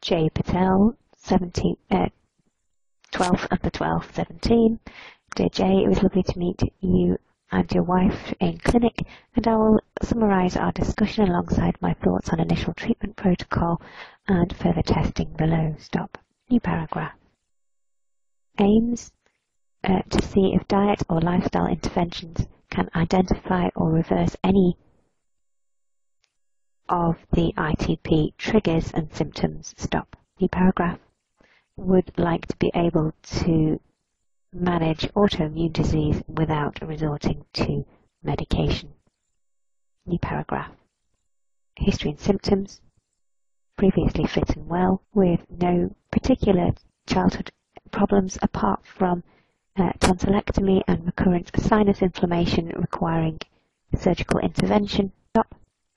J. Patel, 12th of the 12th, 17. Dear Jay, it was lovely to meet you and your wife in clinic, and I will summarise our discussion alongside my thoughts on initial treatment protocol and further testing below. Stop. New paragraph. Aims to see if diet or lifestyle interventions can identify or reverse any of the ITP triggers and symptoms. Stop. New paragraph. Would like to be able to manage autoimmune disease without resorting to medication. New paragraph. History and symptoms. Previously fit and well, with no particular childhood problems apart from tonsillectomy and recurrent sinus inflammation requiring surgical intervention. Stop.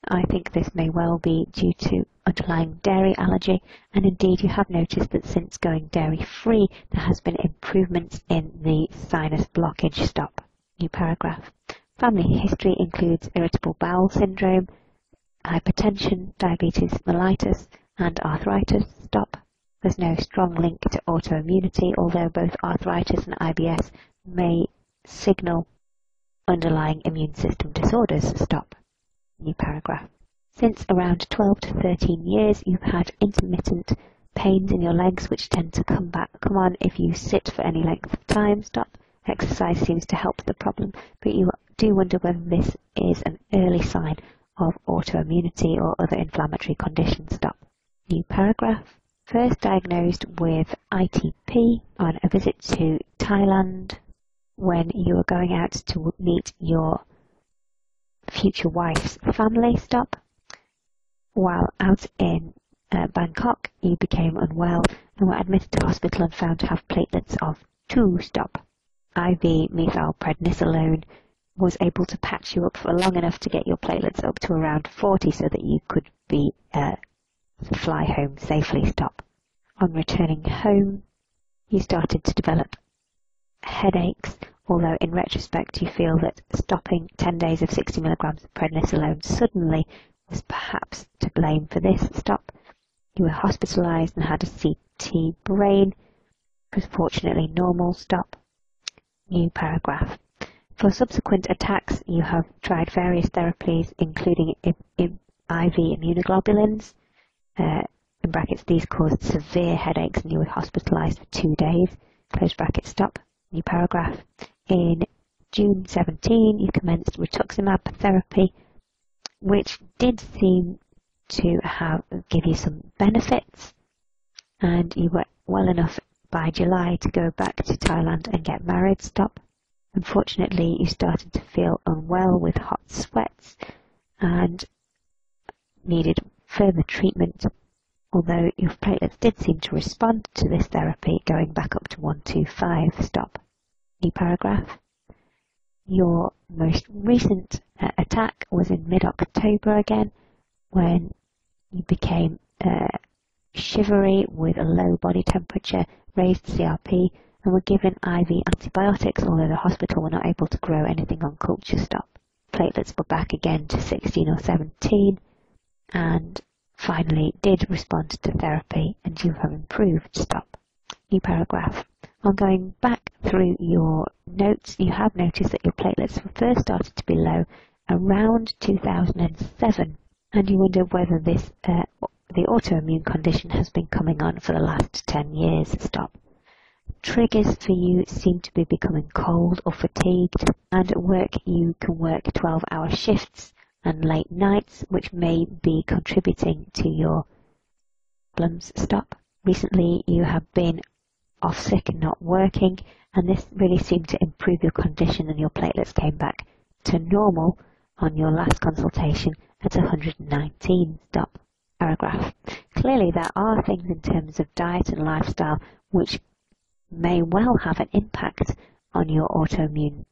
I think this may well be due to underlying dairy allergy, and indeed you have noticed that since going dairy-free there has been improvements in the sinus blockage. Stop. New paragraph. Family history includes irritable bowel syndrome, hypertension, diabetes mellitus, and arthritis. Stop. There's no strong link to autoimmunity, although both arthritis and IBS may signal underlying immune system disorders. Stop. New paragraph. Since around 12 to 13 years, you've had intermittent pains in your legs which tend to come on if you sit for any length of time. Stop. Exercise seems to help the problem, but you do wonder whether this is an early sign of autoimmunity or other inflammatory conditions. Stop. New paragraph. First diagnosed with ITP on a visit to Thailand when you were going out to meet your future wife's family. Stop. While out in Bangkok, you became unwell and were admitted to hospital and found to have platelets of 2. Stop. IV methylprednisolone was able to patch you up for long enough to get your platelets up to around 40 so that you could be fly home safely. Stop. On returning home, you started to develop headaches, although in retrospect you feel that stopping 10 days of 60 milligrams of prednisolone suddenly was perhaps to blame for this. Stop. You were hospitalized and had a CT brain, was fortunately normal. Stop. New paragraph. For subsequent attacks, you have tried various therapies, including IV immunoglobulins. In brackets, these caused severe headaches and you were hospitalized for 2 days. Close bracket. Stop. New paragraph. In June 17, you commenced rituximab therapy, which did seem to give you some benefits, and you were well enough by July to go back to Thailand and get married. Stop. Unfortunately, you started to feel unwell with hot sweats and needed further treatment, although your platelets did seem to respond to this therapy, going back up to 125. Stop. New paragraph. Your most recent attack was in mid-October again, when you became shivery with a low body temperature, raised CRP, and were given IV antibiotics, although the hospital were not able to grow anything on culture. Stop. Platelets were back again to 16 or 17, and finally did respond to therapy, and you have improved. Stop. New paragraph. On going back through your notes, you have noticed that your platelets first started to be low around 2007, and you wonder whether this the autoimmune condition has been coming on for the last 10 years. Stop. Triggers for you seem to be becoming cold or fatigued, and at work you can work 12-hour shifts and late nights, which may be contributing to your problems. Stop. Recently you have been off sick and not working, and this really seemed to improve your condition, and your platelets came back to normal on your last consultation at 119. Stop. Paragraph. Clearly there are things in terms of diet and lifestyle which may well have an impact on your autoimmune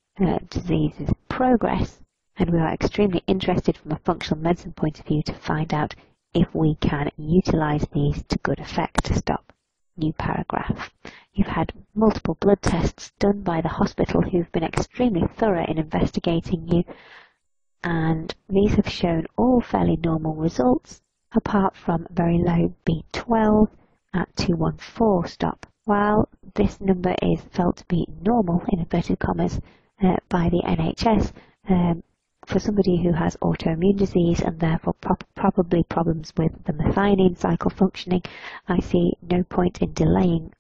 disease's progress, and we are extremely interested from a functional medicine point of view to find out if we can utilize these to good effect. Stop. New paragraph. You've had multiple blood tests done by the hospital who've been extremely thorough in investigating you, and these have shown all fairly normal results, apart from very low B12 at 214, stop. While this number is felt to be normal, in inverted commas, by the NHS, for somebody who has autoimmune disease and therefore probably problems with the methionine cycle functioning, I see no point in delaying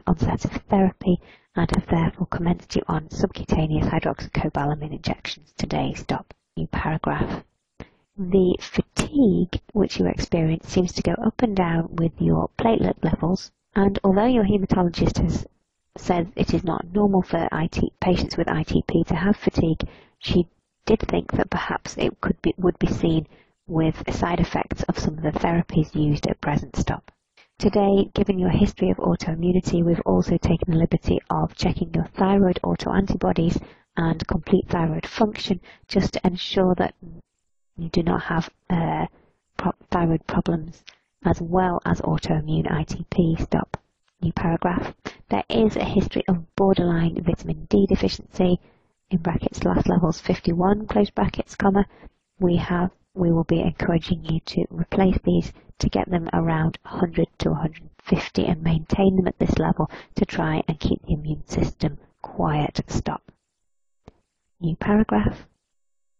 onset of therapy and have therefore commenced you on subcutaneous hydroxycobalamin injections today. Stop. New paragraph. The fatigue which you experience seems to go up and down with your platelet levels, and although your haematologist has said it is not normal for patients with ITP to have fatigue, she did think that perhaps it would be seen with side effects of some of the therapies used at present. Stop. Today, given your history of autoimmunity, we've also taken the liberty of checking your thyroid autoantibodies and complete thyroid function just to ensure that you do not have thyroid problems as well as autoimmune ITP. Stop. New paragraph. There is a history of borderline vitamin D deficiency, in brackets last levels 51, close brackets, comma. We will be encouraging you to replace these to get them around 100 to 150 and maintain them at this level to try and keep the immune system quiet. Stop. New paragraph.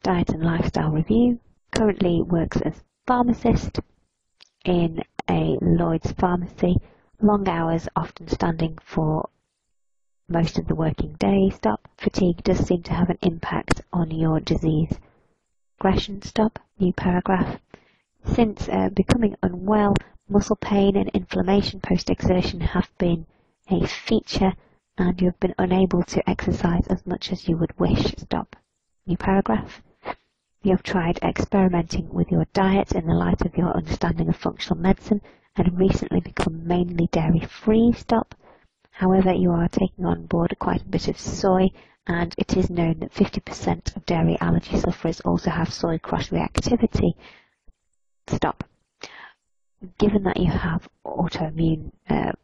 Diet and lifestyle review. Currently works as pharmacist in a Lloyd's pharmacy. Long hours, often standing for most of the working day. Stop. Fatigue does seem to have an impact on your disease progression. Stop. New paragraph. Since becoming unwell, muscle pain and inflammation post-exertion have been a feature and you have been unable to exercise as much as you would wish. Stop. New paragraph. You have tried experimenting with your diet in the light of your understanding of functional medicine and recently become mainly dairy-free. Stop. However, you are taking on board quite a bit of soy, and it is known that 50% of dairy allergy sufferers also have soy cross-reactivity. Stop. Given that you have autoimmune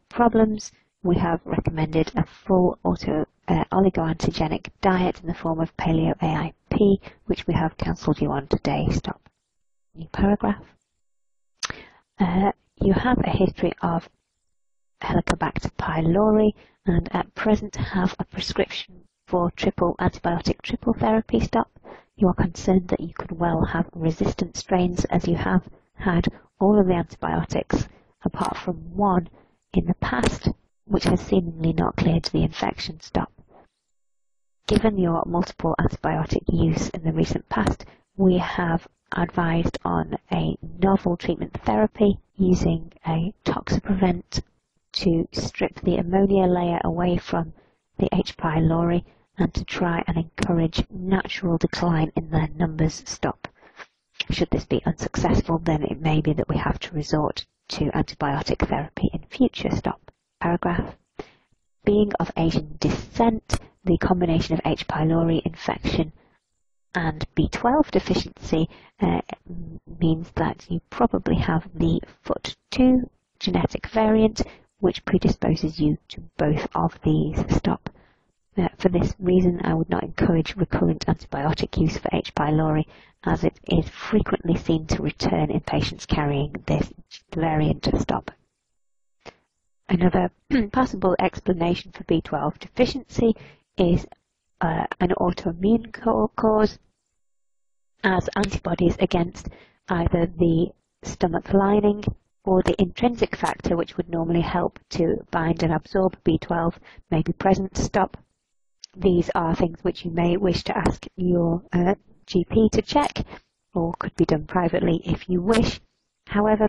problems, we have recommended a full oligoantigenic diet in the form of Paleo AIP, which we have counselled you on today. Stop. New paragraph. You have a history of Helicobacter pylori and at present have a prescription for antibiotic triple therapy. Stop. You are concerned that you could well have resistant strains as you have had all of the antibiotics apart from one in the past which has seemingly not cleared the infection. Stop. Given your multiple antibiotic use in the recent past, we have advised on a novel treatment therapy using a Toxiprevent to strip the ammonia layer away from the H. pylori and to try and encourage natural decline in their numbers. Stop. Should this be unsuccessful, then it may be that we have to resort to antibiotic therapy in future. Stop. Paragraph. Being of Asian descent, the combination of H. pylori infection and B12 deficiency means that you probably have the FUT2 genetic variant, which predisposes you to both of these. Stop. For this reason, I would not encourage recurrent antibiotic use for H. pylori, as it is frequently seen to return in patients carrying this variant. Stop. Another possible explanation for B12 deficiency is an autoimmune cause, as antibodies against either the stomach lining or the intrinsic factor which would normally help to bind and absorb B12 may be present. Stop. These are things which you may wish to ask your GP to check, or could be done privately if you wish. However,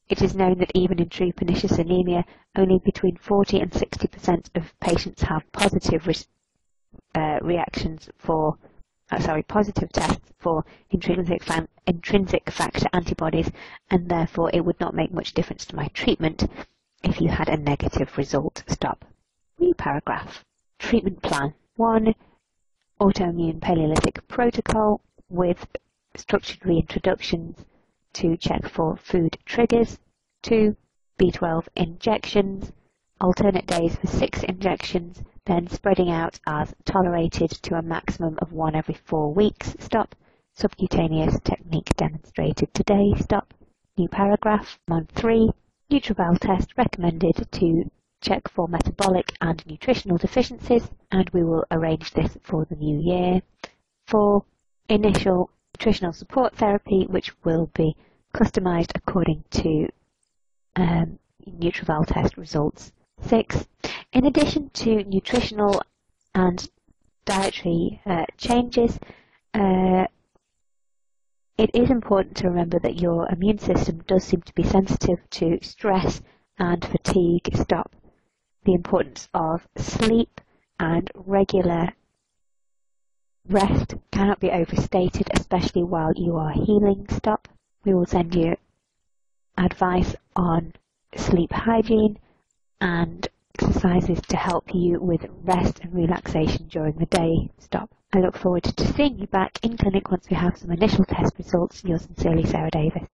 it is known that even in true pernicious anemia, only between 40 and 60% of patients have positive positive tests for intrinsic factor antibodies, and therefore it would not make much difference to my treatment if you had a negative result. Stop. New paragraph. Treatment plan. 1. Autoimmune Paleolithic protocol with structured reintroductions to check for food triggers. 2. B12 injections, alternate days for 6 injections, then spreading out as tolerated to a maximum of 1 every 4 weeks. Stop. Subcutaneous technique demonstrated today. Stop. New paragraph. 3. NutriVal test recommended to check for metabolic and nutritional deficiencies, and we will arrange this for the new year. For initial nutritional support therapy, which will be customised according to NutriVal test results. 6. In addition to nutritional and dietary changes, it is important to remember that your immune system does seem to be sensitive to stress and fatigue. Stop. The importance of sleep and regular rest cannot be overstated, especially while you are healing. Stop. We will send you advice on sleep hygiene and exercises to help you with rest and relaxation during the day. Stop. I look forward to seeing you back in clinic once we have some initial test results. Yours sincerely, Sarah Davis.